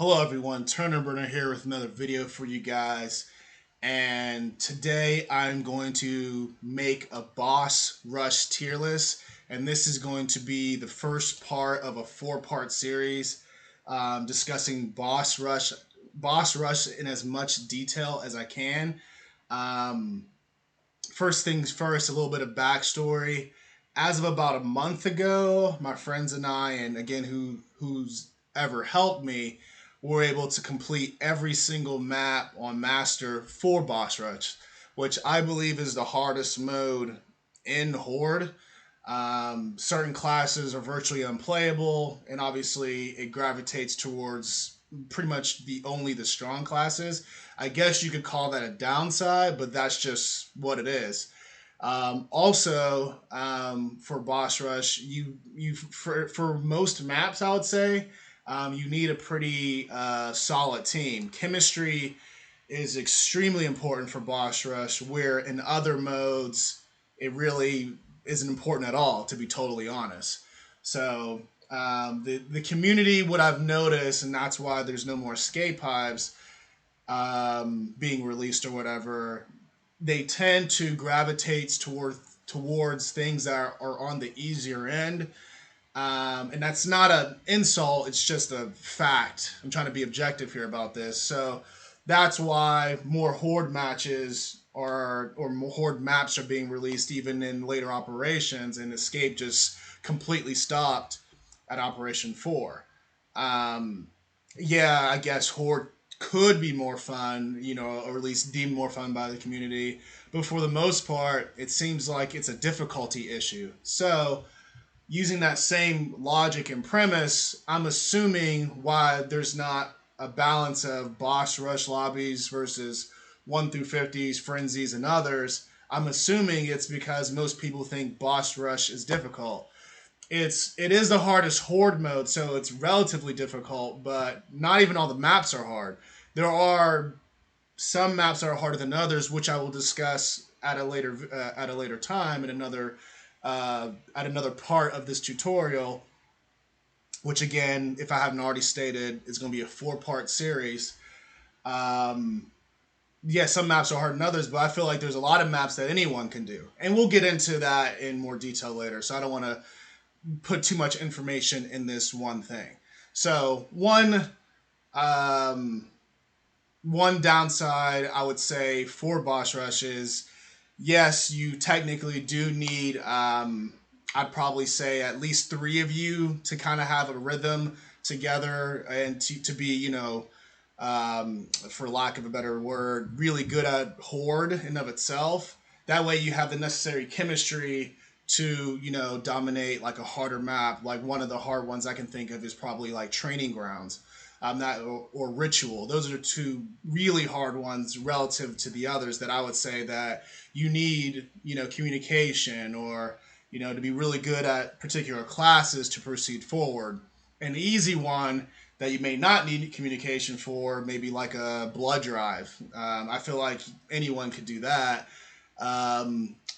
Hello everyone, Turner Burner here with another video for you guys. And today I'm going to make a boss rush tier list. And this is going to be the first part of a four-part series discussing boss rush in as much detail as I can. Um, First things first, a little bit of backstory. As of about a month ago, my friends and I, and again, who's ever helped me, were able to complete every single map on Master for Boss Rush, which I believe is the hardest mode in Horde. Certain classes are virtually unplayable, and obviously it gravitates towards pretty much the strong classes. I guess you could call that a downside, but that's just what it is. For boss rush, you for most maps, I would say, you need a pretty solid team. Chemistry is extremely important for boss rush, where in other modes it really isn't important at all, to be totally honest. So the community, what I've noticed, and that's why there's no more escape hives being released or whatever, they tend to gravitate towards things that are on the easier end. And that's not an insult, it's just a fact. I'm trying to be objective here about this. So that's why more Horde matches or more Horde maps are being released even in later operations, and Escape just completely stopped at Operation 4. Um, yeah, I guess Horde could be more fun, or at least deemed more fun by the community. But for the most part, it seems like it's a difficulty issue. So, using that same logic and premise, I'm assuming why there's not a balance of boss rush lobbies versus 1 through 50s, frenzies, and others. I'm assuming it's because most people think boss rush is difficult. It is the hardest horde mode, so it's relatively difficult, but not even all the maps are hard. There are some maps that are harder than others, which I will discuss at a later time in another at another part of this tutorial. Which again, if I haven't already stated, is going to be a four-part series. Yeah, some maps are harder than others, but I feel like there's a lot of maps that anyone can do, and we'll get into that in more detail later. So I don't want to put too much information in this one thing. So um, one downside I would say for boss rush is, yes, you technically do need, I'd probably say at least three of you to kind of have a rhythm together and to be, for lack of a better word, really good at Horde in of itself. That way you have the necessary chemistry to, dominate like a harder map. Like one of the hard ones I can think of is probably like Training Grounds. That or Ritual. Those are two really hard ones relative to the others that I would say that you need, communication or, to be really good at particular classes to proceed forward. An easy one that you may not need communication for, maybe like a Blood Drive. I feel like anyone could do that.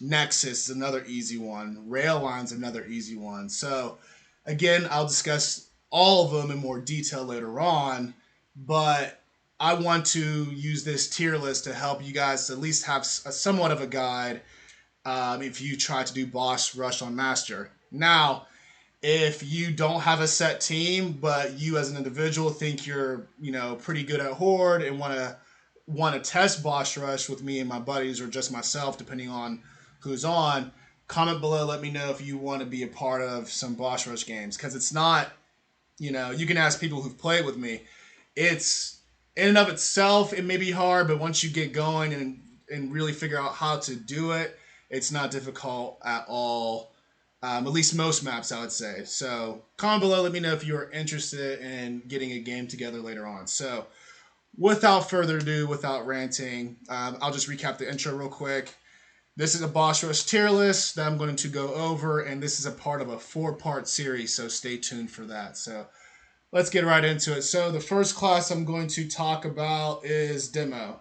Nexus is another easy one. Rail Line's another easy one. So, again, I'll discuss all of them in more detail later on, but I want to use this tier list to help you guys at least have somewhat of a guide if you try to do boss rush on Master. Now, if you don't have a set team, but you as an individual think you're, pretty good at Horde and want to test boss rush with me and my buddies or just myself, depending on who's on, comment below. Let me know if you want to be a part of some boss rush games, because it's not, you can ask people who've played with me. It's in and of itself, it may be hard, but once you get going and really figure out how to do it, it's not difficult at all. At least most maps, I would say. So comment below, let me know if you're interested in getting a game together later on. So without further ado, without ranting, I'll just recap the intro real quick. This is a boss rush tier list that I'm going to go over, and this is a part of a four-part series, so stay tuned for that. So let's get right into it. So the first class I'm going to talk about is Demo.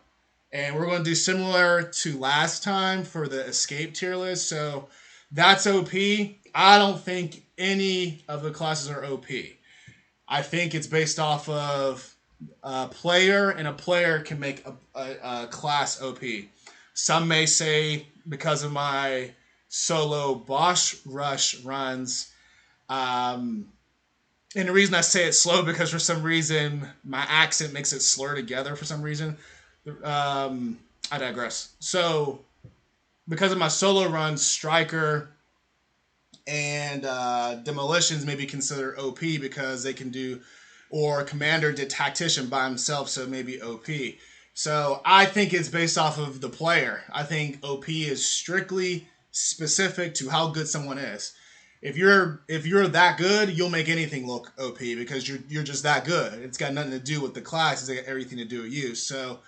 And we're going to do similar to last time for the Escape tier list. So that's OP. I don't think any of the classes are OP. I think it's based off of A player and a player can make a class OP. Some may say because of my solo boss rush runs, um, and the reason I say it slow because for some reason my accent makes it slur together for some reason. Um, I digress. So because of my solo runs, striker and demolitions may be considered OP because they can do, or commander did tactician by himself, so maybe OP. So I think it's based off of the player. I think OP is strictly specific to how good someone is. If you're that good, you'll make anything look OP because you're just that good. It's got nothing to do with the class. It's got everything to do with you. So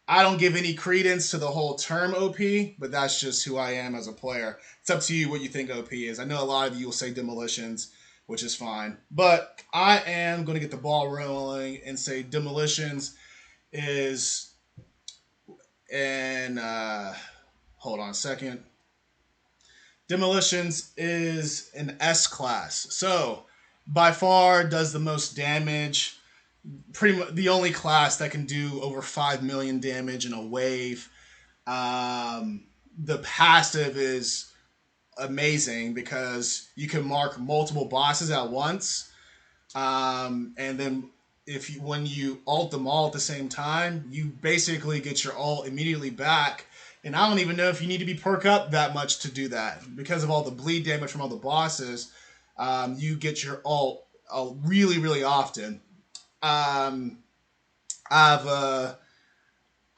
I don't give any credence to the whole term OP, but that's just who I am as a player. It's up to you what you think OP is. I know a lot of you will say demolitions, which is fine. But I am going to get the ball rolling and say demolitions is in, hold on a second. Demolitions is an S class. So by far does the most damage, pretty much the only class that can do over 5 million damage in a wave. The passive is amazing because you can mark multiple bosses at once, and then when you ult them all at the same time, you basically get your ult immediately back. And I don't even know if you need to be perk up that much to do that because of all the bleed damage from all the bosses. You get your ult really, really often. Um, I've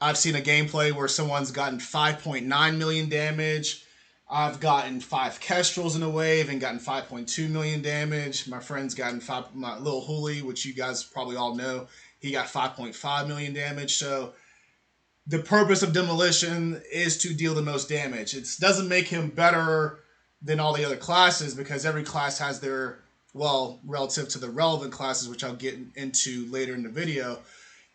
I've seen a gameplay where someone's gotten 5.9 million damage. I've gotten 5 Kestrels in a wave and gotten 5.2 million damage. My friend's gotten my little Hooli, which you guys probably all know, he got 5.5 million damage. So the purpose of Demolition is to deal the most damage. It doesn't make him better than all the other classes because every class has their, well, relative to the relevant classes, which I'll get into later in the video,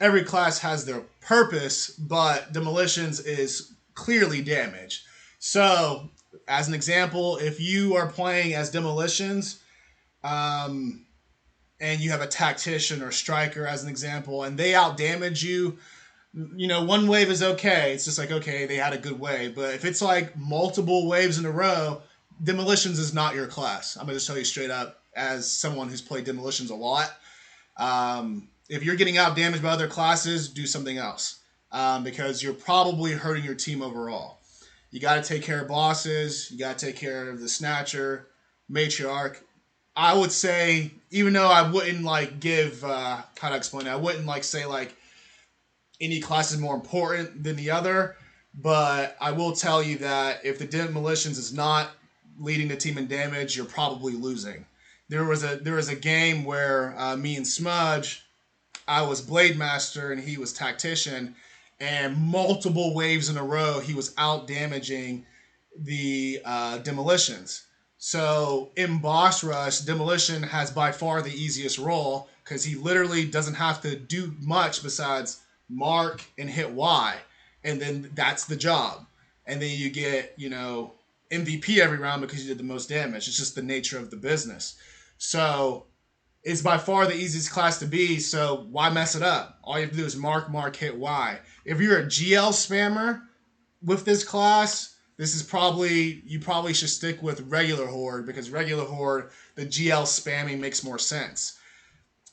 every class has their purpose, but Demolitions is clearly damage. So, as an example, if you are playing as Demolitions, um, and you have a tactician or striker as an example, and they out damage you, you know, one wave is okay. It's just like, okay, they had a good wave. But if it's like multiple waves in a row, Demolitions is not your class. I'm going to just tell you straight up as someone who's played Demolitions a lot. If you're getting out damaged by other classes, do something else because you're probably hurting your team overall. You got to take care of bosses. You got to take care of the Snatcher, Matriarch. I would say, even though I wouldn't like give, how to explain it, I wouldn't like say like any class is more important than the other, but I will tell you that if the Demolitions is not leading the team in damage, you're probably losing. There was a game where me and Smudge, I was blademaster and he was tactician, and multiple waves in a row he was out damaging the Demolitions. So in boss rush, Demolition has by far the easiest role because he literally doesn't have to do much besides mark and hit Y, and then that's the job. And then you get, you know, MVP every round because you did the most damage. It's just the nature of the business. So it's by far the easiest class to be, so why mess it up? All you have to do is mark, hit Y. If you're a GL spammer with this class, this is probably, you probably should stick with regular Horde because regular Horde, the GL spamming makes more sense.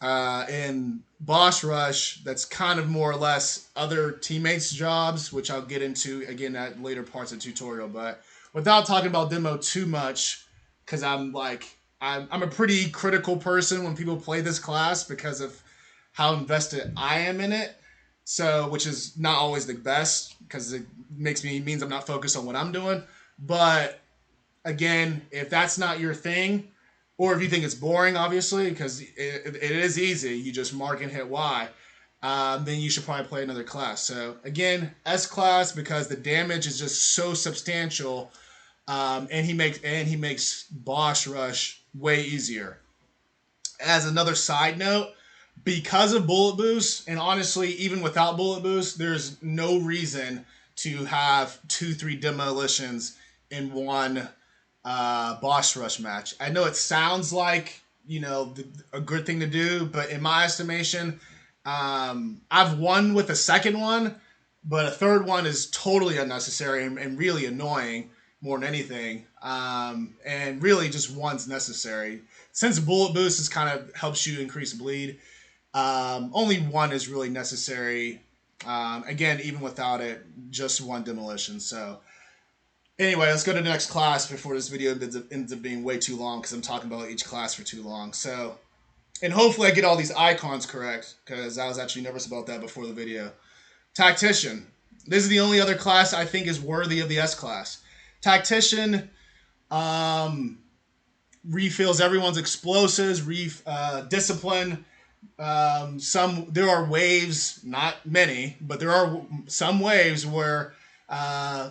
In Boss Rush, that's kind of more or less other teammates' jobs, which I'll get into again at later parts of the tutorial. But without talking about demo too much, because I'm a pretty critical person when people play this class because of how invested I am in it. So, which is not always the best because it means I'm not focused on what I'm doing. But again, if that's not your thing, or if you think it's boring, obviously, because it is easy, you just mark and hit Y, then you should probably play another class. So again, S class because the damage is just so substantial, and he makes boss rush way easier. As another side note, because of bullet boost, and honestly, even without bullet boost, there's no reason to have 2-3 demolitions in one boss rush match. I know it sounds like, you know, a good thing to do, but in my estimation, I've won with a second one, but a third one is totally unnecessary and really annoying more than anything. And really just one's necessary. Since bullet boost is kind of helps you increase bleed, only one is really necessary. Again, even without it, just one demolition. So anyway, let's go to the next class before this video ends up being way too long because I'm talking about each class for too long. So, and hopefully I get all these icons correct because I was actually nervous about that before the video. Tactician. This is the only other class I think is worthy of the S class. Tactician refills everyone's explosives, discipline. There are waves, not many, but there are some waves where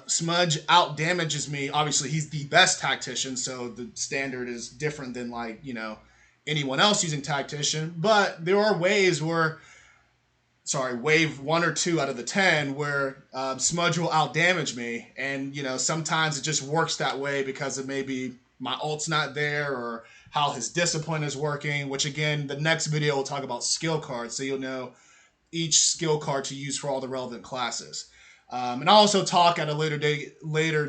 Smudge out damages me. Obviously, he's the best tactician, so the standard is different than like anyone else using tactician. But there are waves where, wave 1 or 2 out of the 10 where Smudge will out damage me, and sometimes it just works that way because of maybe my ult's not there or how his discipline is working. Which again, the next video will talk about skill cards, so you'll know each skill card to use for all the relevant classes. And I'll also talk at a later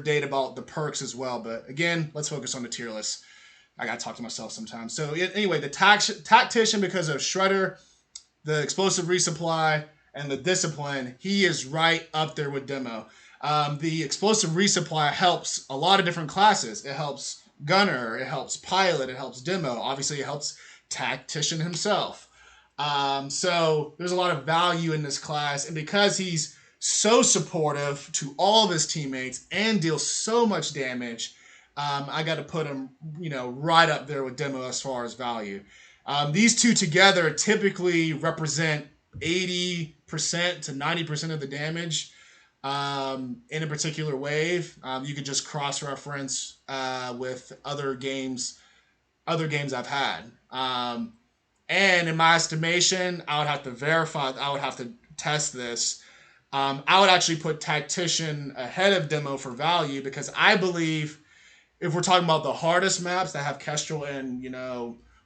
date about the perks as well. But again, let's focus on the tier list. I gotta talk to myself sometimes. So anyway, the tactician, because of Shredder, the explosive resupply, and the discipline, he is right up there with Demo. The explosive resupply helps a lot of different classes. It helps Gunner, it helps Pilot, it helps Demo. Obviously, it helps Tactician himself. So there's a lot of value in this class, and because he's so supportive to all of his teammates and deals so much damage, I got to put him, right up there with Demo as far as value. These two together typically represent 80% to 90% of the damage in a particular wave. You could just cross-reference with other games I've had. And in my estimation, I would have to verify, I would have to test this. I would actually put Tactician ahead of Demo for value because I believe if we're talking about the hardest maps that have Kestrel and,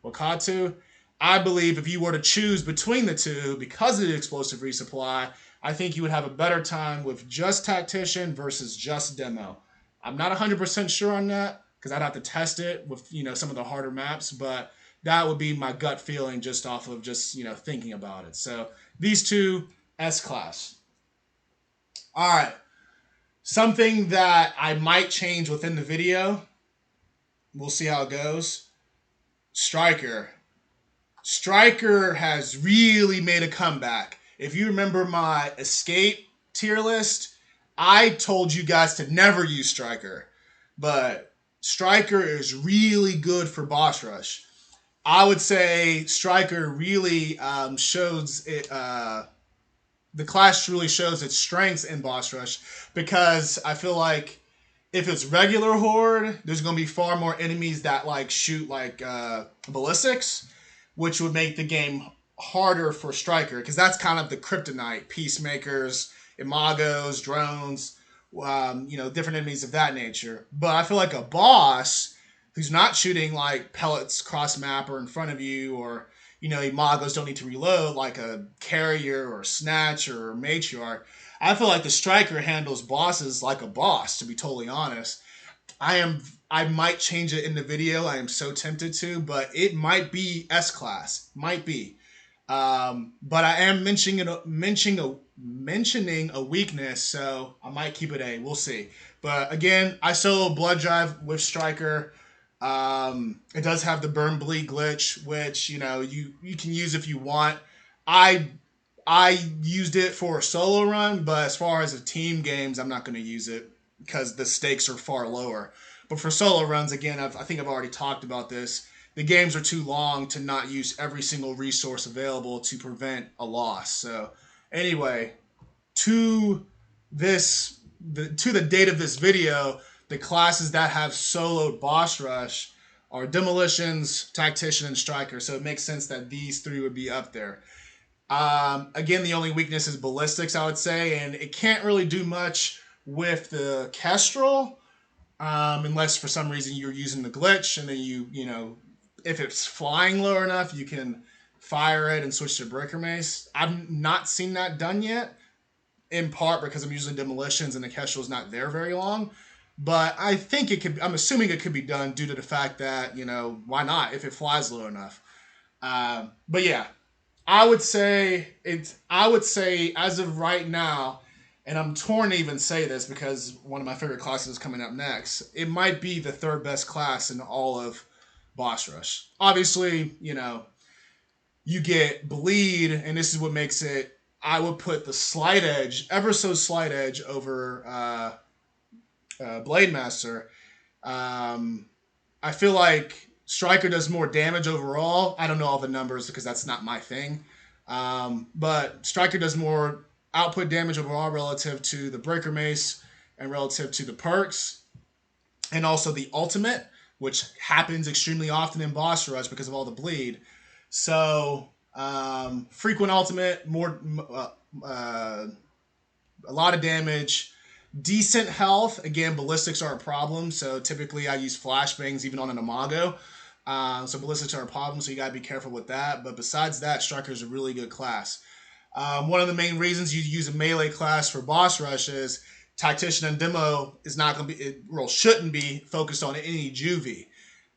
Wakatu, I believe if you were to choose between the two because of the explosive resupply, I think you would have a better time with just Tactician versus just Demo. I'm not 100% sure on that because I'd have to test it with, some of the harder maps, but that would be my gut feeling just off of just, thinking about it. So these two, S-Class. All right. Something that I might change within the video. We'll see how it goes. Striker. Striker has really made a comeback. If you remember my Escape tier list, I told you guys to never use Striker. But Striker is really good for boss rush. I would say Striker really shows it. The class truly shows its strengths in boss rush because I feel like if it's regular horde, there's going to be far more enemies that shoot ballistics, which would make the game harder for Striker because that's kind of the kryptonite. Peacemakers, imagos, drones, different enemies of that nature. But I feel like a boss who's not shooting pellets cross map or in front of you, or imagos don't need to reload like a carrier or snatch or matriarch. I feel like the Striker handles bosses like a boss, to be totally honest. I might change it in the video. I am so tempted to, but it might be S-Class. Might be. But I am mentioning a weakness, so I might keep it A. We'll see. But again, I solo Blood Drive with Striker. It does have the burn bleed glitch, which you can use if you want. I used it for a solo run, but as far as the team games, I'm not going to use it because the stakes are far lower. But for solo runs, again, I think I've already talked about this. The games are too long to not use every single resource available to prevent a loss. So anyway, to the date of this video, the classes that have soloed boss rush are Demolitions, Tactician, and Striker. So it makes sense that these three would be up there. Again, the only weakness is ballistics, I would say, and it can't really do much with the Kestrel, unless for some reason you're using the glitch, and then if it's flying low enough, you can fire it and switch to breaker mace. I've not seen that done yet, in part because I'm using demolitions and the Kestrel's not there very long. But I think it could. I'm assuming it could be done due to the fact that, you know, why not if it flies low enough. But yeah, I would say it's. I would say as of right now, and I'm torn to even say this because one of my favorite classes is coming up next. It might be the third best class in all of Boss Rush. Obviously, you know, you get bleed, and this is what makes it. I would put the slight edge, ever so slight edge, over Blademaster. I feel like Striker does more damage overall. I don't know all the numbers because that's not my thing. But Striker does more output damage overall relative to the Breaker Mace and relative to the perks. And also the ultimate, which happens extremely often in Boss Rush because of all the bleed. So, frequent ultimate, more, a lot of damage, decent health. Again, ballistics are a problem, so typically I use flashbangs even on an Imago. So ballistics are a problem, so you gotta be careful with that. But besides that, Striker is a really good class. One of the main reasons you use a melee class for Boss Rush is Tactician and Demo is not gonna be, shouldn't be focused on any juvie.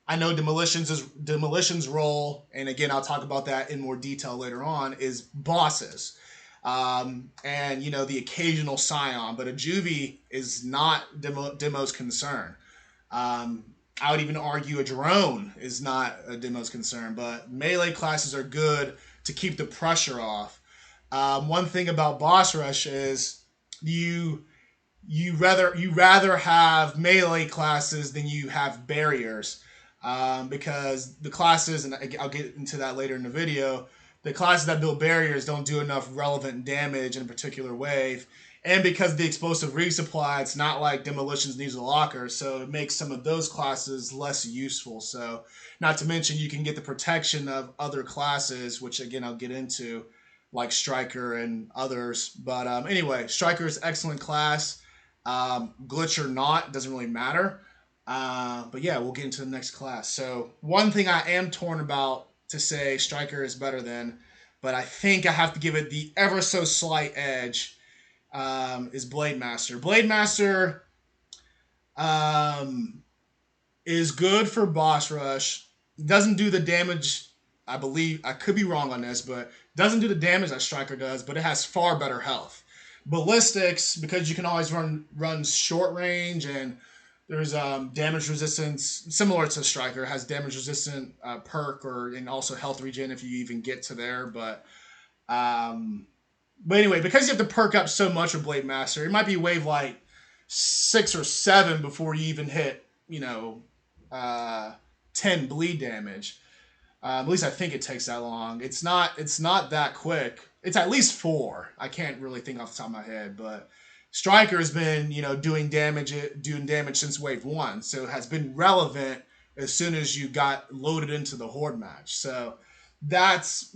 I know Demolition's role, and again, I'll talk about that in more detail later on, is bosses. And, you know, the occasional Scion, but a juvie is not Demo's concern. I would even argue a drone is not a Demo's concern, but melee classes are good to keep the pressure off. One thing about Boss Rush is you rather have melee classes than you have barriers. Because the classes, and I'll get into that later in the video, the classes that build barriers don't do enough relevant damage in a particular wave. And because of the explosive resupply, it's not like Demolitions needs a locker, so it makes some of those classes less useful. So, not to mention, you can get the protection of other classes, which again I'll get into, like Striker and others. But anyway, Striker is excellent class. Glitch or not, doesn't really matter. But yeah, we'll get into the next class. So one thing I am torn about to say Striker is better than, but I think I have to give it the ever so slight edge, is Blademaster. Blademaster is good for Boss Rush. Doesn't do the damage, I believe, I could be wrong on this, but doesn't do the damage that Striker does, but it has far better health. Ballistics, because you can always run short range, and there's damage resistance, similar to Striker, has damage resistant perk, and also health regen if you even get to there. But anyway, because you have to perk up so much with Blademaster, it might be wave like 6 or 7 before you even hit, you know, 10 bleed damage. At least I think it takes that long. It's not that quick. It's at least 4. I can't really think off the top of my head, but Striker has been, you know, doing damage since wave 1, so it has been relevant as soon as you got loaded into the Horde match. So that's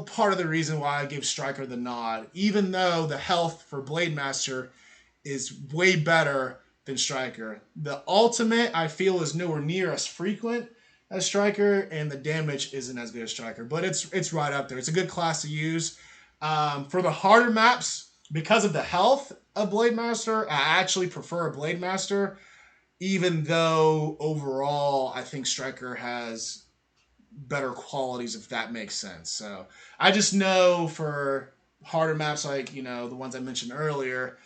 part of the reason why I give Striker the nod, even though the health for Blademaster is way better than Striker. The ultimate, I feel, is nowhere near as frequent as Striker, and the damage isn't as good as Striker, but it's right up there. It's a good class to use. For the harder maps, because of the health of Blademaster, I actually prefer a Blademaster, even though overall I think Striker has better qualities, if that makes sense. So I just know for harder maps like, you know, the ones I mentioned earlier,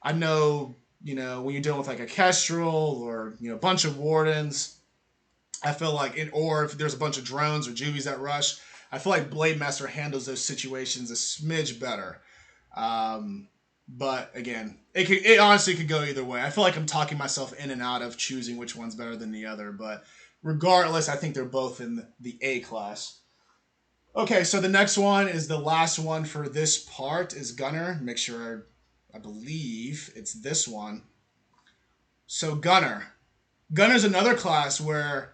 I know, you know, when you're dealing with like a Kestrel or, you know, a bunch of Wardens, I feel like or if there's a bunch of drones or juvies that rush, I feel like Blademaster handles those situations a smidge better. But again, it honestly could go either way. I feel like I'm talking myself in and out of choosing which one's better than the other, but regardless, I think they're both in the A class. Okay, so the next one is the last one for this part, is Gunner. Make sure, I believe it's this one. So Gunner. Gunner's another class where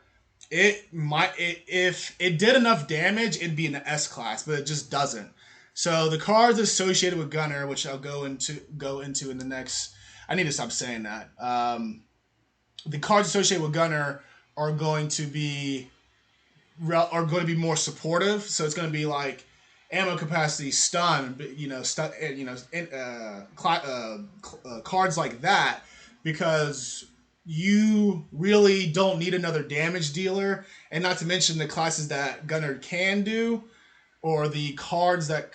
if it did enough damage, it'd be an S class, but it just doesn't. So the cards associated with Gunner, which I'll go into in the next. I need to stop saying that. The cards associated with Gunner are going to be are going to be more supportive. So it's going to be like ammo capacity, stun, cards like that, because you really don't need another damage dealer, and not to mention the classes that Gunner can do, or the cards that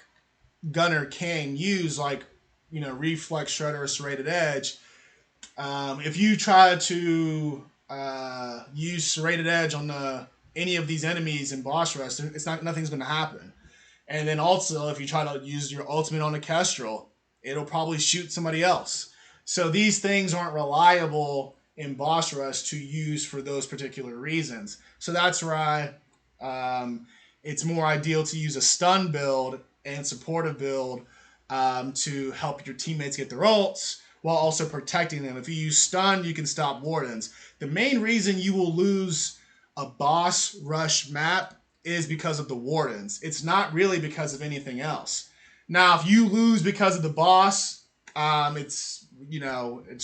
Gunner can use, like Reflex, Shredder, Serrated Edge. If you try to use Serrated Edge on any of these enemies in boss rush, nothing's going to happen. And then also, if you try to use your ultimate on a Kestrel, it'll probably shoot somebody else. So these things aren't reliable in boss rush to use for those particular reasons. So that's why it's more ideal to use a stun build and supportive build to help your teammates get their ults while also protecting them. If you use stun, you can stop wardens. The main reason you will lose a boss rush map is because of the wardens. It's not really because of anything else. Now, if you lose because of the boss, it's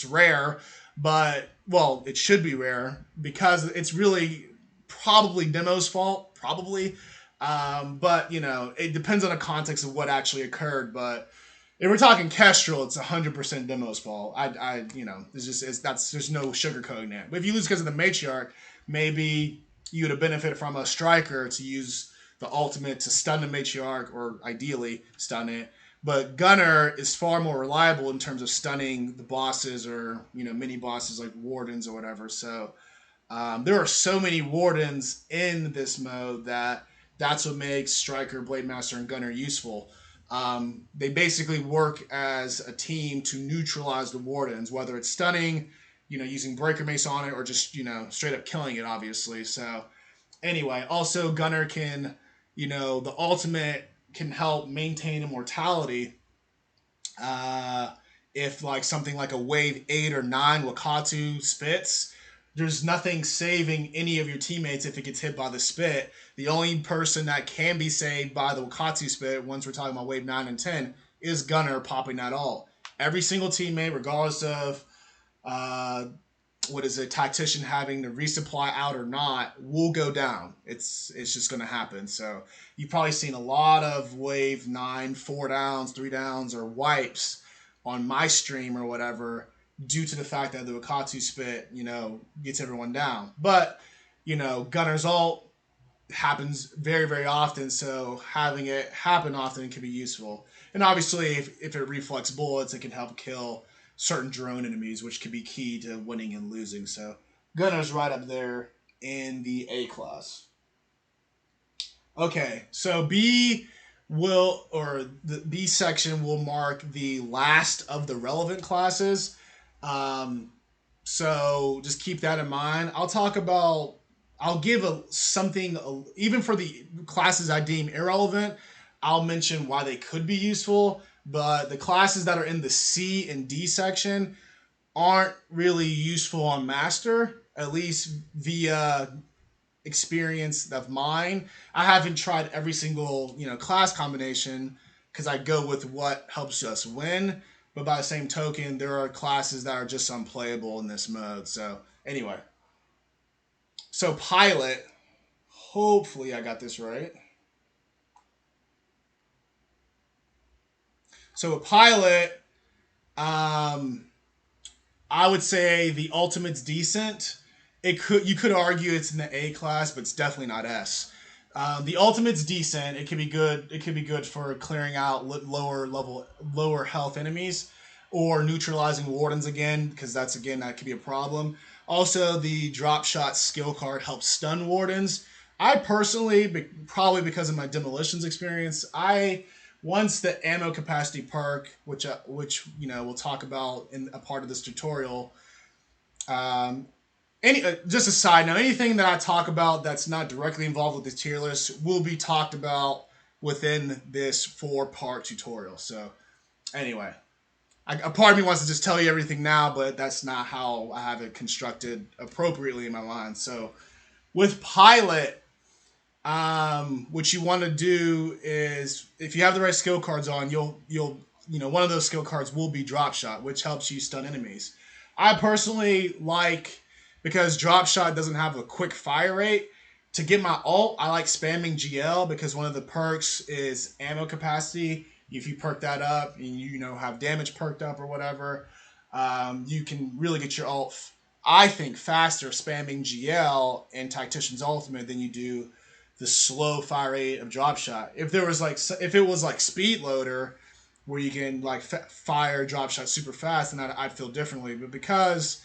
rare, but well, it should be rare because it's really probably Demo's fault, probably. But it depends on the context of what actually occurred. But if we're talking Kestrel, it's 100% Demo's fault. There's no sugarcoating that. But if you lose because of the matriarch, maybe you would have benefited from a striker to use the ultimate to stun the matriarch, or ideally stun it. But Gunner is far more reliable in terms of stunning the bosses, or mini bosses like wardens or whatever. So there are so many wardens in this mode that's what makes Striker, Blademaster, and Gunner useful. They basically work as a team to neutralize the wardens, whether it's stunning, using Breaker Mace on it, or just, straight up killing it, obviously. So, anyway, also Gunner can, the ultimate can help maintain immortality. If, like, something like a wave 8 or 9 Wakatu spits, there's nothing saving any of your teammates if it gets hit by the spit. The only person that can be saved by the Wakatu spit, once we're talking about wave 9 and 10, is Gunner popping that all. Every single teammate, regardless of tactician having the resupply out or not, will go down. It's just going to happen. So you've probably seen a lot of wave 9, 4 downs, 3 downs, or wipes on my stream or whatever, due to the fact that the Wakatu spit, gets everyone down. But, Gunner's ult happens very, very often, so having it happen often can be useful. And obviously, if it reflects bullets, it can help kill certain drone enemies, which can be key to winning and losing. So Gunner's right up there in the A class. Okay, so B section will mark the last of the relevant classes. So just keep that in mind. I'll give something, even for the classes I deem irrelevant, I'll mention why they could be useful. But the classes that are in the C and D section aren't really useful on Master, at least via experience of mine. I haven't tried every single class combination because I go with what helps us win. But by the same token, there are classes that are just unplayable in this mode. So anyway, so Pilot, hopefully I got this right. So a Pilot, I would say the ultimate's decent. You could argue it's in the A class, but it's definitely not S. The ultimate's decent. It could be good. It could be good for clearing out lower health enemies, or neutralizing wardens again, because that could be a problem. Also, the drop shot skill card helps stun wardens. I personally, probably because of my demolitions experience, once the ammo capacity perk, which we'll talk about in a part of this tutorial. Just a side note, anything that I talk about that's not directly involved with this tier list will be talked about within this 4-part tutorial. So anyway, a part of me wants to just tell you everything now, but that's not how I have it constructed appropriately in my mind. So with Pilot, what you want to do is, if you have the right skill cards on, you'll one of those skill cards will be drop shot, which helps you stun enemies. I personally like, because drop shot doesn't have a quick fire rate, To get my ult, I like spamming GL because one of the perks is ammo capacity. If you perk that up and you know have damage perked up or whatever, you can really get your ult, I think, faster spamming GL in Tactician's Ultimate than you do the slow fire rate of drop shot. If it was like Speed Loader, where you can like fire drop shot super fast, then I'd feel differently. But because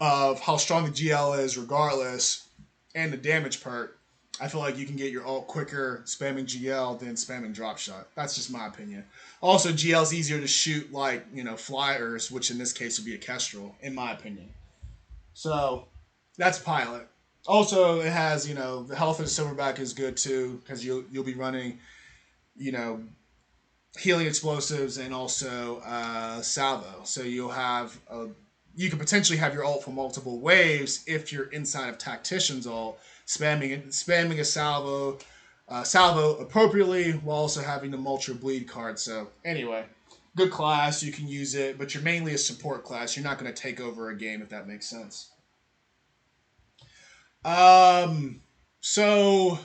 of how strong the GL is, regardless, and the damage perk, I feel like you can get your ult quicker spamming GL than spamming drop shot. That's just my opinion. Also, GL is easier to shoot like, flyers, which in this case would be a Kestrel, in my opinion. So that's pilot. Also, it has, the health of the silverback is good too, because you'll be running, you know, healing explosives and also salvo. So you could potentially have your ult for multiple waves if you're inside of Tactician's ult, spamming a salvo appropriately while also having the Mulcher Bleed card. So anyway, good class, you can use it, but you're mainly a support class. You're not going to take over a game, if that makes sense. So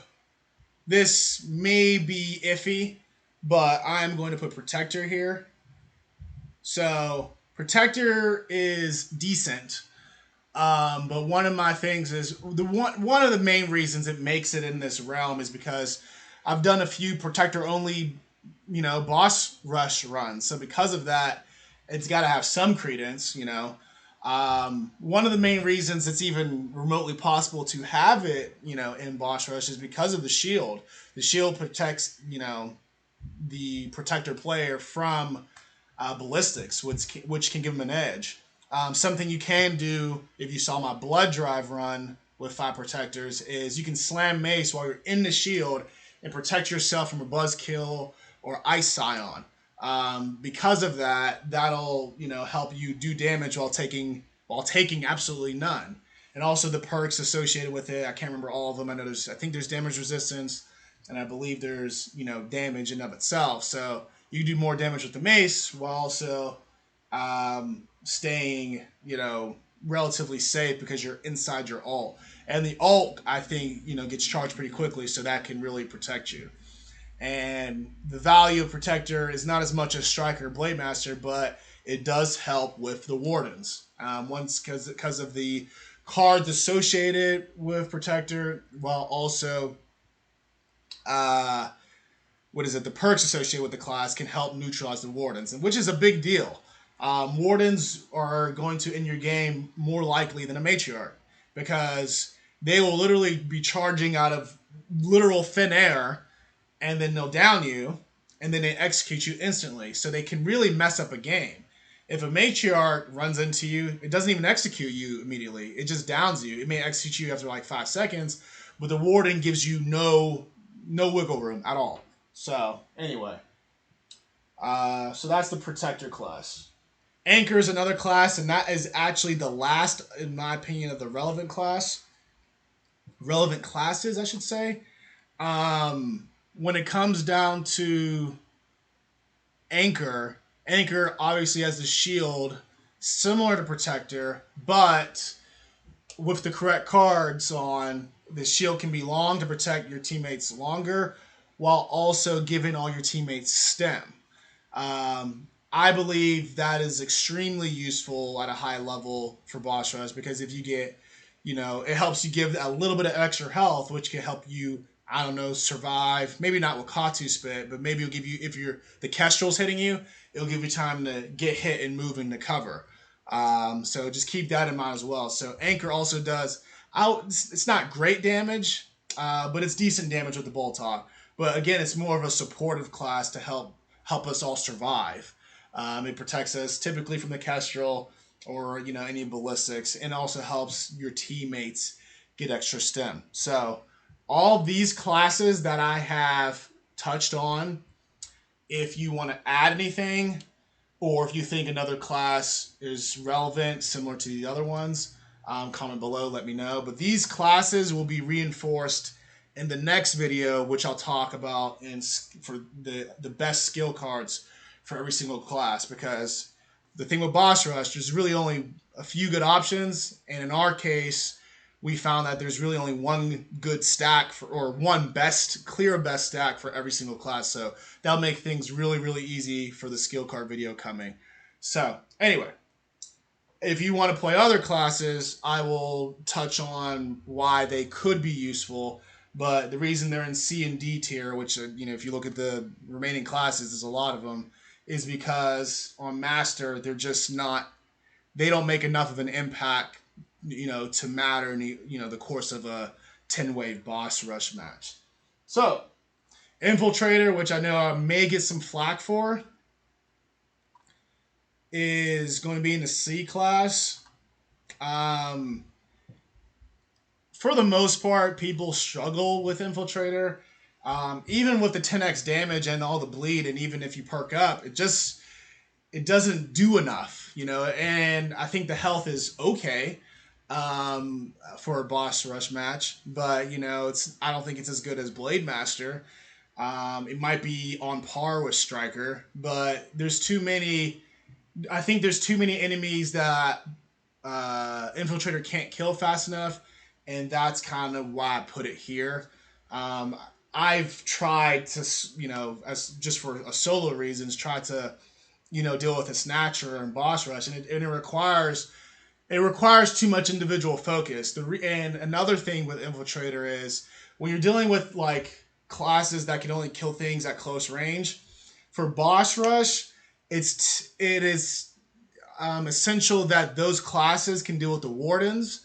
this may be iffy, but I'm going to put Protector here. So Protector is decent. But one of my things is one of the main reasons it makes it in this realm is because I've done a few Protector only, boss rush runs. So because of that, it's got to have some credence, One of the main reasons it's even remotely possible to have it, in boss rush is because of the shield. The shield protects, the Protector player from ballistics, which can give them an edge. Something you can do if you saw my blood drive run with 5 protectors is you can slam mace while you're in the shield and protect yourself from a buzzkill or ice scion. Because of that, that'll help you do damage while taking absolutely none. And also the perks associated with it. I can't remember all of them. I think there's damage resistance, and I believe there's damage in of itself. So you do more damage with the mace while also staying, relatively safe because you're inside your ult. And the ult, I think, gets charged pretty quickly, so that can really protect you. And the value of Protector is not as much as Striker or Blademaster, but it does help with the Wardens. Once because of the cards associated with Protector, while also the perks associated with the class can help neutralize the Wardens, which is a big deal. Wardens are going to end your game more likely than a Matriarch because they will literally be charging out of literal thin air, and then they'll down you, and then they execute you instantly. So they can really mess up a game. If a Matriarch runs into you, it doesn't even execute you immediately. It just downs you. It may execute you after like 5 seconds, but the Warden gives you no wiggle room at all. So anyway, so that's the Protector class. Anchor is another class, and that is actually the last, in my opinion, of the relevant classes, I should say. When it comes down to Anchor obviously has the shield similar to Protector, but with the correct cards on, the shield can be long to protect your teammates longer while also giving all your teammates stem. I believe that is extremely useful at a high level for boss rush because if you get, it helps you give a little bit of extra health, which can help you, survive. Maybe not with Katu Spit, but maybe it'll give you, if the Kestrel's hitting you, it'll give you time to get hit and move into cover. So just keep that in mind as well. So Anchor also does, it's not great damage, but it's decent damage with the Bolt Hawk. But again, it's more of a supportive class to help us all survive. It protects us typically from the Kestrel or any ballistics, and also helps your teammates get extra stem. So all these classes that I have touched on, if you want to add anything, or if you think another class is relevant, similar to the other ones, comment below, let me know. But these classes will be reinforced in the next video, which I'll talk about for the best skill cards for every single class, because the thing with boss rush, there's really only a few good options, and in our case, we found that there's really only one good stack for, or one clear best stack for every single class. So that'll make things really, really easy for the skill card video coming. So anyway, if you want to play other classes, I will touch on why they could be useful. But the reason they're in C and D tier, which, if you look at the remaining classes, there's a lot of them, is because on Master, they're just not, they don't make enough of an impact, to matter in, the course of a 10-wave boss rush match. So, Infiltrator, which I know I may get some flack for, is going to be in the C class. For the most part, people struggle with Infiltrator. Even with the 10x damage and all the bleed, and even if you perk up, it doesn't do enough, and I think the health is okay for a boss rush match, but I don't think it's as good as Blademaster. It might be on par with Striker, but I think there's too many enemies that Infiltrator can't kill fast enough, and that's kind of why I put it here. I've tried to, as just for a solo reasons, try to, deal with a Snatcher and boss rush, and it requires too much individual focus. And another thing with Infiltrator is when you're dealing with like classes that can only kill things at close range, for boss rush, it is essential that those classes can deal with the wardens.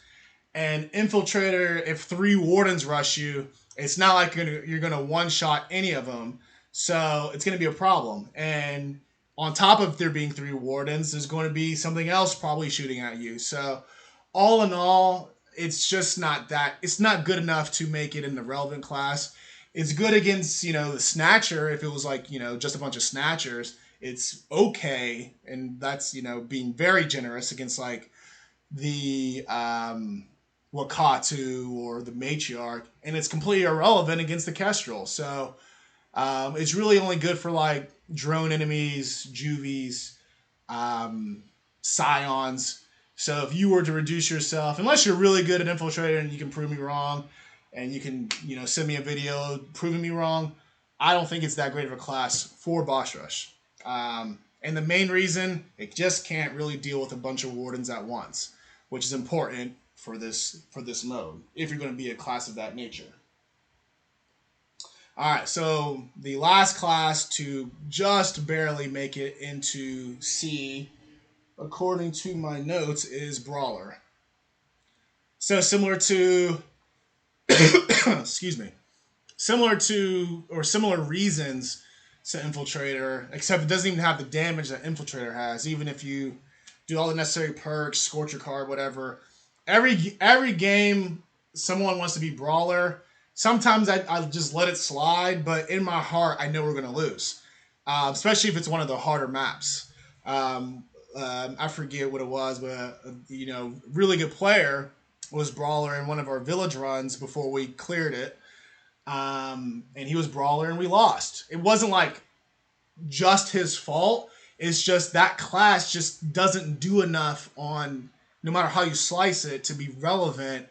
And Infiltrator, if 3 wardens rush you, it's not like you're gonna one-shot any of them, so it's gonna be a problem. And on top of there being 3 wardens, there's going to be something else probably shooting at you. So all in all, it's just not good enough to make it in the relevant class. It's good against, the Snatcher. If it was like, just a bunch of Snatchers, it's okay. And that's, being very generous against like the Wakatu or the Matriarch. And it's completely irrelevant against the Kestrel. So it's really only good for like drone enemies, juvies, scions. So if you were to reduce yourself, unless you're really good at Infiltrator and you can prove me wrong, and you can, send me a video proving me wrong, I don't think it's that great of a class for boss rush. And the main reason, it just can't really deal with a bunch of wardens at once, which is important for this mode, if you're going to be a class of that nature. Alright, so the last class to just barely make it into C, according to my notes, is Brawler. So similar to, excuse me, similar reasons to Infiltrator, except it doesn't even have the damage that Infiltrator has, even if you do all the necessary perks, Scorcher card, whatever. Every game, someone wants to be Brawler. Sometimes I just let it slide, but in my heart, I know we're going to lose, especially if it's one of the harder maps. I forget what it was, but, really good player was Brawler in one of our village runs before we cleared it. And he was Brawler and we lost. It wasn't like just his fault. It's just that class just doesn't do enough on, no matter how you slice it, to be relevant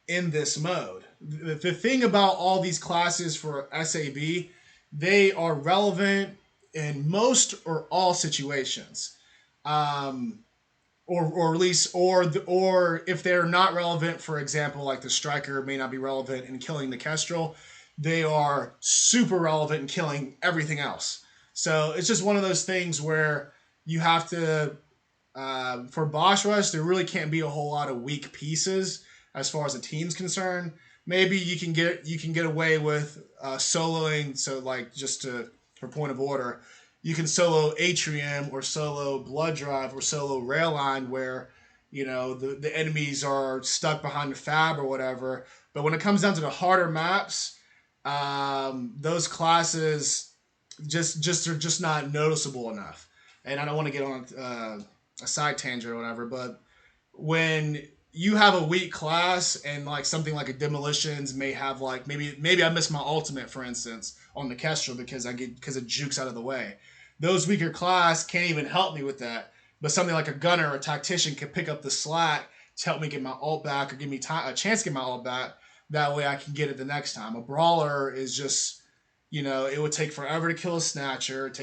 in this mode. The thing about all these classes for SAB, they are relevant in most or all situations, or at least if they're not relevant, for example, like the Striker may not be relevant in killing the Kestrel, they are super relevant in killing everything else. So it's just one of those things where you have to, for boss rush, there really can't be a whole lot of weak pieces as far as the team's concerned. Maybe you can get away with soloing. So like for point of order, you can solo Atrium or solo Blood Drive or solo Rail Line where the enemies are stuck behind the fab or whatever. But when it comes down to the harder maps, those classes just are just not noticeable enough. And I don't want to get on a side tangent or whatever, but when you have a weak class and like something like a Demolitions may have like maybe I miss my ultimate, for instance, on the Kestrel because it jukes out of the way. Those weaker class can't even help me with that. But something like a Gunner or a Tactician can pick up the slack to help me get my ult back or give me a chance to get my ult back. That way I can get it the next time. A brawler is just, it would take forever to kill a snatcher. It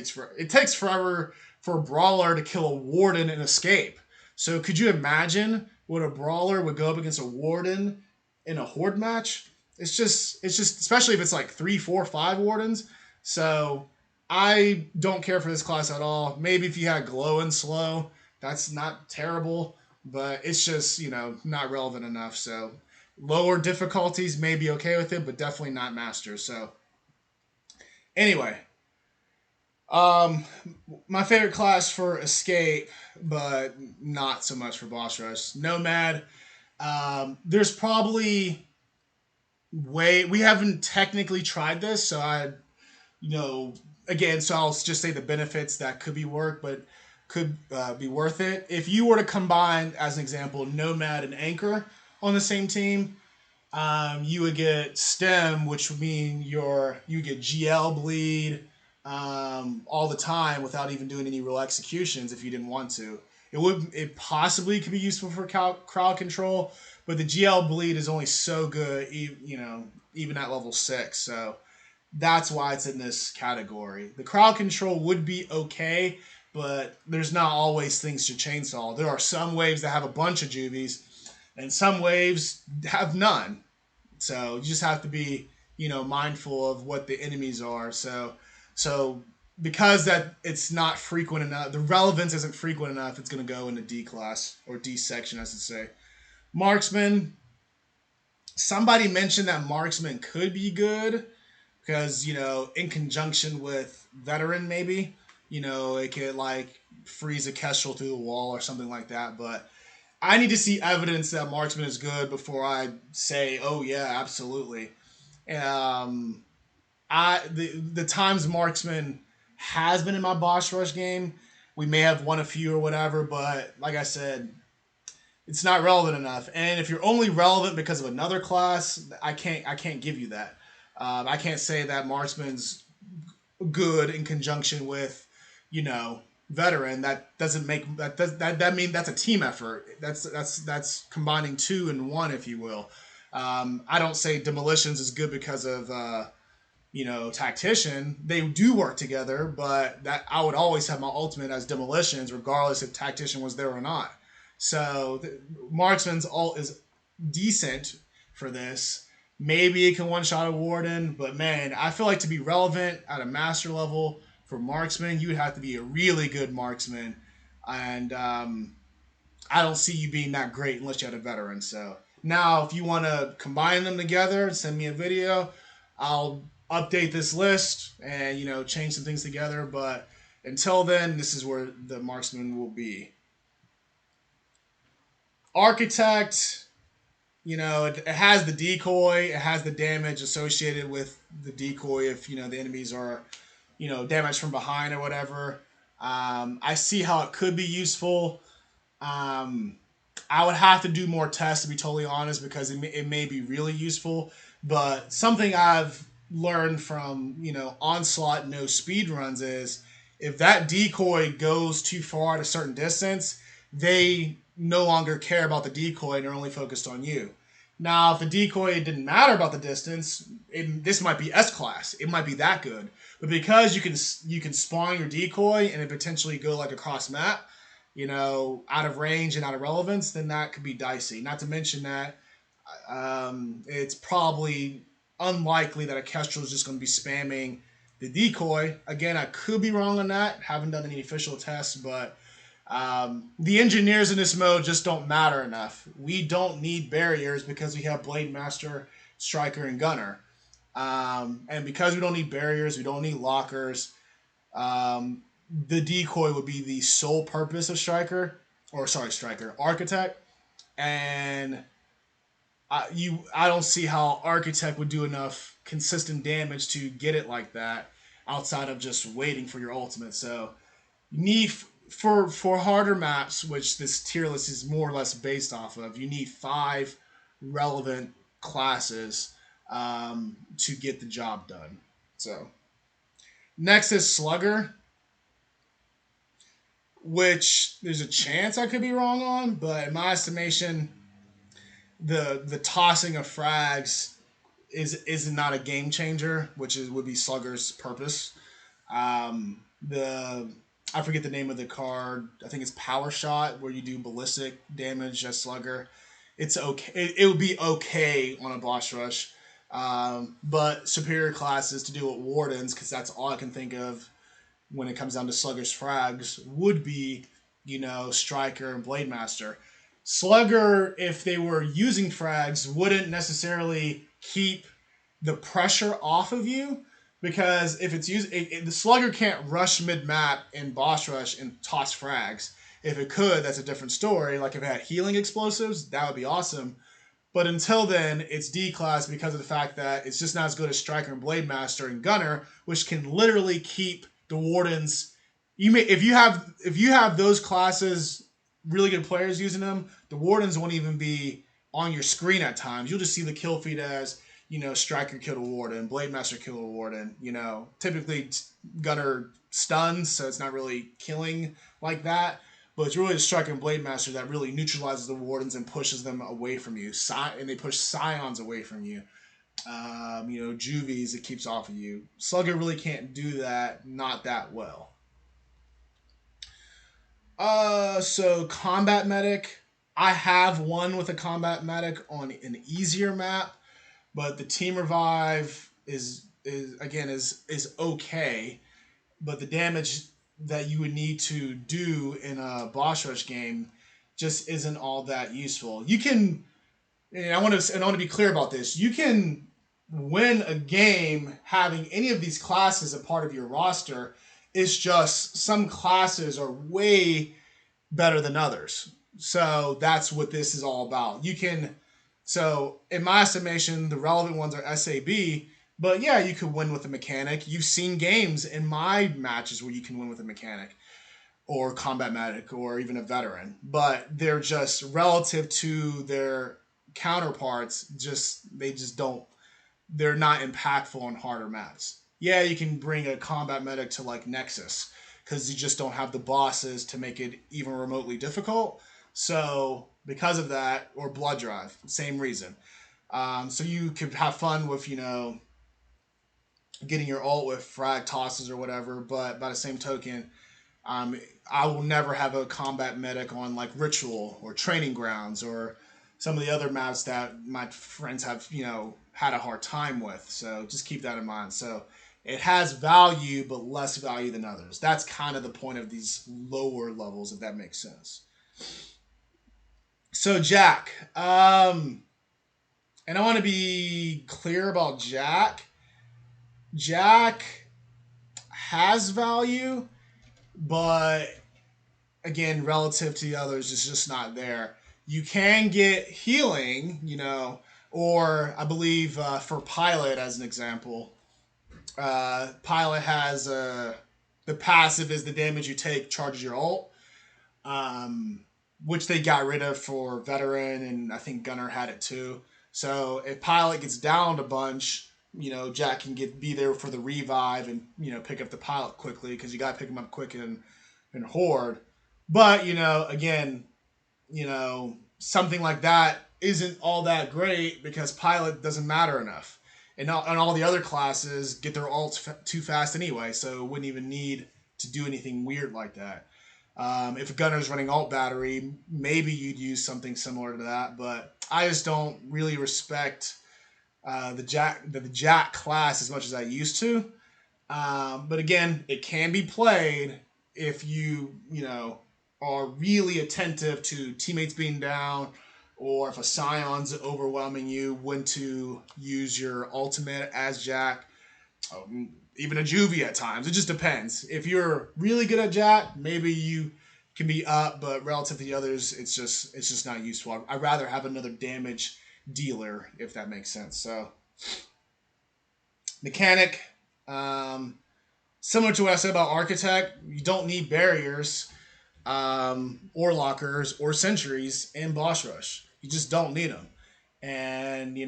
takes forever for a brawler to kill a warden and escape. So could you imagine what a brawler would go up against a warden in a horde match? It's just especially if it's like 3, 4, 5 wardens. So I don't care for this class at all. Maybe if you had glow and slow, that's not terrible, but it's just, not relevant enough. So lower difficulties may be okay with it, but definitely not master. So anyway, um, my favorite class for escape, but not so much for boss rush. Nomad. There's probably we haven't technically tried this, so again, so I'll just say the benefits that could be could be worth it. If you were to combine, as an example, Nomad and Anchor on the same team, you would get stem, which would mean you get GL bleed all the time without even doing any real executions if you didn't want to. It possibly could be useful for crowd control, but the GL bleed is only so good, even at level 6. So that's why it's in this category. The crowd control would be okay, but there's not always things to chainsaw. There are some waves that have a bunch of juvies, and some waves have none. So you just have to be, mindful of what the enemies are. So because that it's not frequent enough, the relevance isn't frequent enough, it's going to go into D class, or D section, I should say. Marksman. Somebody mentioned that marksman could be good because, in conjunction with veteran, maybe, it could like freeze a kestrel through the wall or something like that. But I need to see evidence that marksman is good before I say, oh yeah, absolutely. Um, the times marksman has been in my boss rush game, we may have won a few or whatever, but like I said, it's not relevant enough. And if you're only relevant because of another class, I can't give you that. I can't say that marksman's good in conjunction with, veteran. That doesn't make that mean that's a team effort. That's combining 2 and 1, if you will. I don't say demolitions is good because of tactician. They do work together, but that I would always have my ultimate as demolitions, regardless if tactician was there or not. So marksman's ult is decent for this. Maybe it can one shot a warden, but man, I feel like to be relevant at a master level for marksman, you would have to be a really good marksman, and I don't see you being that great unless you had a veteran. So now, if you want to combine them together, send me a video. I'll update this list and change some things together. But until then, this is where the marksman will be. Architect, it has the decoy, it has the damage associated with the decoy if the enemies are damaged from behind or whatever. I see how it could be useful. I would have to do more tests, to be totally honest, because it may be really useful. But something I've learned from onslaught no speed runs is if that decoy goes too far at a certain distance, they no longer care about the decoy and they're only focused on you. Now, if the decoy didn't matter about the distance, this might be S class. It might be that good, but because you can spawn your decoy and it potentially go like across map, out of range and out of relevance, then that could be dicey. Not to mention that it's probably unlikely that a kestrel is just going to be spamming the decoy. Again, I could be wrong on that. Haven't done any official tests, but the engineers in this mode just don't matter enough. We don't need barriers because we have blademaster, striker, and gunner. And because we don't need barriers, we don't need lockers. The decoy would be the sole purpose of striker, architect, and I don't see how architect would do enough consistent damage to get it like that outside of just waiting for your ultimate. So you need for harder maps, which this tier list is more or less based off of, you need 5 relevant classes to get the job done. So next is Slugger, which there's a chance I could be wrong on, but in my estimation, the tossing of frags is not a game changer, which would be Slugger's purpose. The I forget the name of the card. I think it's Power Shot, where you do ballistic damage as Slugger. It's okay. It would be okay on a boss rush, but superior classes to deal with wardens, because that's all I can think of when it comes down to Slugger's frags, would be, Striker and Blademaster. Slugger, if they were using frags, wouldn't necessarily keep the pressure off of you, because if it's used, the Slugger can't rush mid map in boss rush and toss frags. If it could, that's a different story. Like if it had healing explosives, that would be awesome. But until then, it's D class because of the fact that it's just not as good as Striker and Blademaster and Gunner, which can literally keep the wardens. If you have those classes, really good players using them, the wardens won't even be on your screen at times. You'll just see the kill feed as, Striker killed a warden, Blademaster killed a warden. Typically Gunner stuns, so it's not really killing like that. But it's really the Striker and Blademaster that really neutralizes the wardens and pushes them away from you. And they push Scions away from you. Juvies it keeps off of you. Slugger really can't do that, not that well. So combat medic. I have one with a combat medic on an easier map, but the team revive is okay, but the damage that you would need to do in a boss rush game just isn't all that useful. You can, and I want to be clear about this. You can win a game having any of these classes a part of your roster. It's just some classes are way better than others. So that's what this is all about. So in my estimation, the relevant ones are SAB, but yeah, you could win with a mechanic. You've seen games in my matches where you can win with a mechanic or combat medic or even a veteran, but they're just relative to their counterparts. They're not impactful on harder maps. Yeah, you can bring a combat medic to like Nexus because you just don't have the bosses to make it even remotely difficult. So because of that, or Blood Drive, same reason. So you could have fun with, getting your ult with frag tosses or whatever, but by the same token, I will never have a combat medic on like Ritual or Training Grounds or some of the other maps that my friends have, had a hard time with. So just keep that in mind. So it has value, but less value than others. That's kind of the point of these lower levels, if that makes sense. So Jack, and I want to be clear about Jack. Jack has value, but again, relative to the others, it's just not there. You can get healing, or I believe for Pilot, as an example, Pilot has the passive is the damage you take charges your ult, which they got rid of for Veteran, and I think Gunner had it too. So if Pilot gets downed a bunch, Jack can be there for the revive and, pick up the Pilot quickly, because you got to pick him up quick in Horde. But, again, something like that isn't all that great because Pilot doesn't matter enough. And all the other classes get their ults too fast anyway, so it wouldn't even need to do anything weird like that. If a Gunner's running ult battery, maybe you'd use something similar to that, but I just don't really respect the Jack class as much as I used to. But again, it can be played if you are really attentive to teammates being down, or if a Scion's overwhelming you, when to use your ultimate as Jack. Even a Juvie at times. It just depends. If you're really good at Jack, maybe you can be up, but relative to the others, it's just not useful. I'd rather have another damage dealer, if that makes sense. So mechanic, similar to what I said about Architect, you don't need barriers, or lockers or sentries in boss rush. You just don't need them. And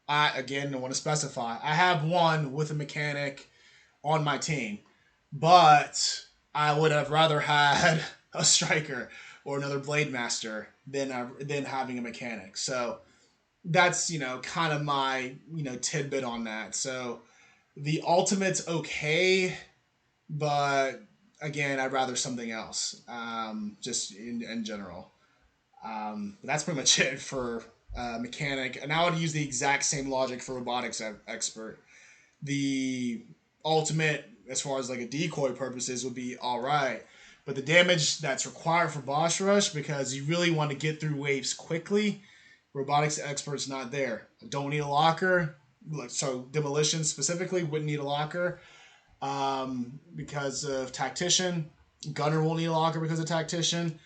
I want to specify, I have one with a mechanic on my team, but I would have rather had a Striker or another blademaster than having a mechanic. So that's, kind of my, tidbit on that. So the ultimate's okay, but again, I'd rather something else, just in general. But that's pretty much it for mechanic. And I would use the exact same logic for robotics expert. The ultimate, as far as like a decoy purposes, would be all right. But the damage that's required for boss rush, because you really want to get through waves quickly, robotics expert's not there. Don't need a locker. So demolition specifically wouldn't need a locker because of tactician. Gunner won't need a locker because of tactician.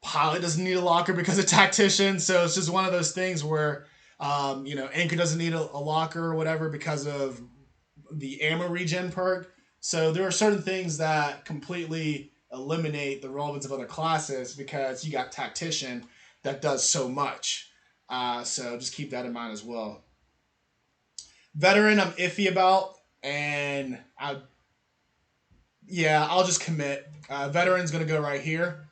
Pilot doesn't need a locker because of tactician. So it's just one of those things where, Anchor doesn't need a locker or whatever because of the ammo regen perk. So there are certain things that completely eliminate the relevance of other classes because you got tactician that does so much. So just keep that in mind as well. Veteran, I'm iffy about, and I'll just commit. Veteran's gonna go right here.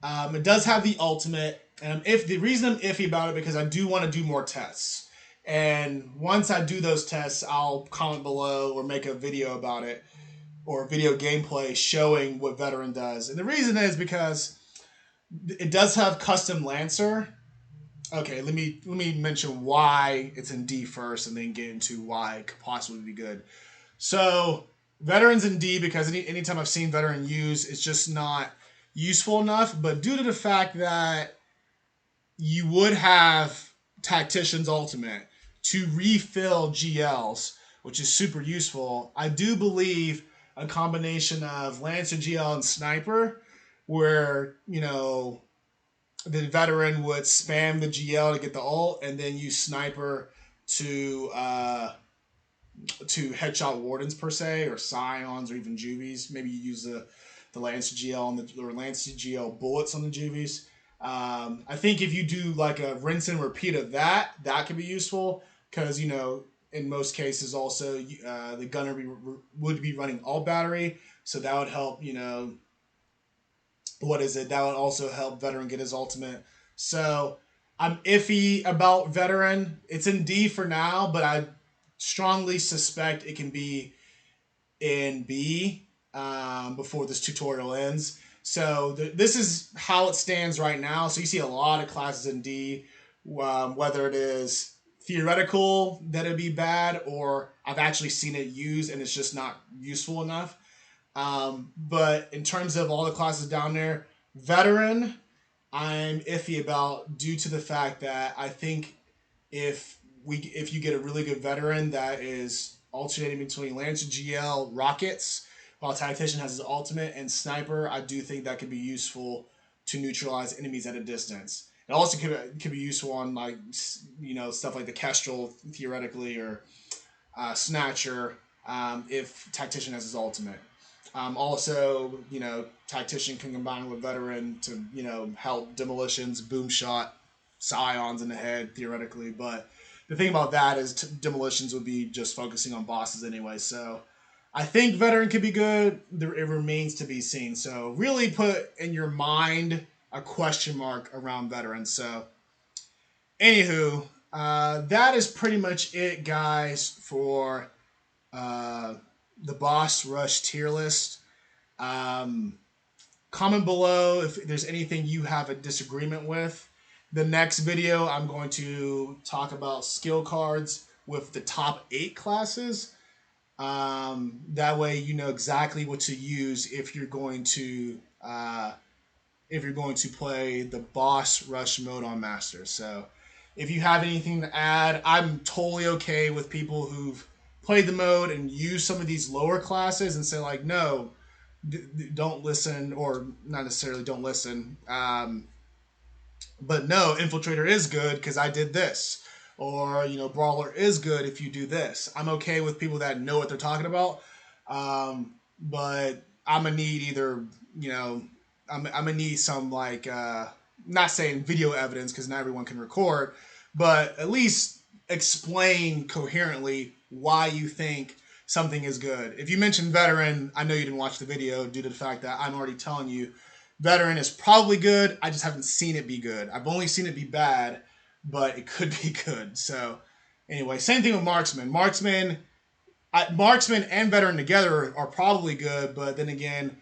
It does have the ultimate, and the reason I'm iffy about it because I do want to do more tests. And once I do those tests, I'll comment below or make a video about it or video gameplay showing what Veteran does. And the reason is because it does have custom Lancer. Okay, let me mention why it's in D first and then get into why it could possibly be good. So, Veteran's in D because anytime I've seen Veteran use, it's just not useful enough. But due to the fact that you would have Tactician's Ultimate to refill GLs, which is super useful, I do believe a combination of Lancer, GL, and Sniper, where, the Veteran would spam the GL to get the ult, and then use Sniper to headshot Wardens per se, or Scions, or even Juvies. Maybe you use the Lancer GL or Lancer GL bullets on the Juvies. I think if you do like a rinse and repeat of that could be useful because, in most cases also the gunner would be running all battery, so that would help, that would also help Veteran get his ultimate. So I'm iffy about Veteran. It's in D for now, but I strongly suspect it can be in B before this tutorial ends. So this is how it stands right now. So you see a lot of classes in D, whether it is theoretical that it'd be bad or I've actually seen it used and it's just not useful enough. But in terms of all the classes down there, Veteran, I'm iffy about due to the fact that I think if you get a really good Veteran that is alternating between Lancer, GL, Rockets, while Tactician has his ultimate, and Sniper, I do think that could be useful to neutralize enemies at a distance. It also could be useful on stuff like the Kestrel theoretically or Snatcher if Tactician has his ultimate. Also, Tactician can combine with Veteran to help Demolitions, Boom Shot, Scions in the head theoretically. But the thing about that is Demolitions would be just focusing on bosses anyway. So I think Veteran could be good. It remains to be seen. So really put in your mind a question mark around Veteran. So anywho, that is pretty much it, guys, for the boss rush tier list. Comment below if there's anything you have a disagreement with. The next video, I'm going to talk about skill cards with the top 8 classes. That way you know exactly what to use if you're going to play the boss rush mode on Master. So if you have anything to add, I'm totally okay with people who've played the mode and used some of these lower classes and say like, no, don't listen, or not necessarily don't listen. But no, Infiltrator is good because I did this. Or, Brawler is good if you do this. I'm okay with people that know what they're talking about. But I'm going to need either, I'm going to need some not saying video evidence because not everyone can record, but at least explain coherently why you think something is good. If you mention Veteran, I know you didn't watch the video due to the fact that I'm already telling you Veteran is probably good. I just haven't seen it be good. I've only seen it be bad, but it could be good. So anyway, same thing with Marksman. Marksman and Veteran together are probably good, but then again,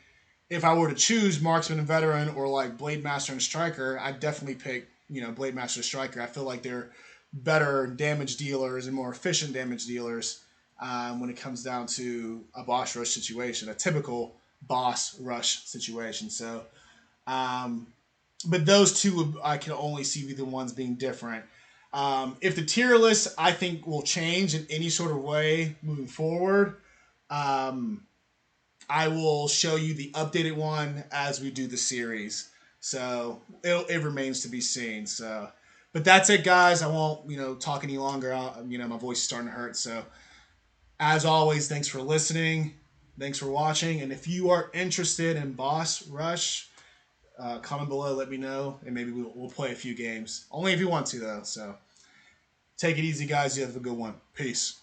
if I were to choose Marksman and Veteran or like Blademaster and Striker, I'd definitely pick, Blademaster Striker. I feel like they're better damage dealers and more efficient damage dealers when it comes down to a boss rush situation, a typical boss rush situation. So, but those two I can only see be the ones being different. If the tier list I think will change in any sort of way moving forward, I will show you the updated one as we do the series. So it remains to be seen. So, but that's it, guys. I won't talk any longer. My voice is starting to hurt. So as always, thanks for listening. Thanks for watching. And if you are interested in Boss Rush, comment below. Let me know, and maybe we'll play a few games. Only if you want to, though. So take it easy, guys. You have a good one. Peace.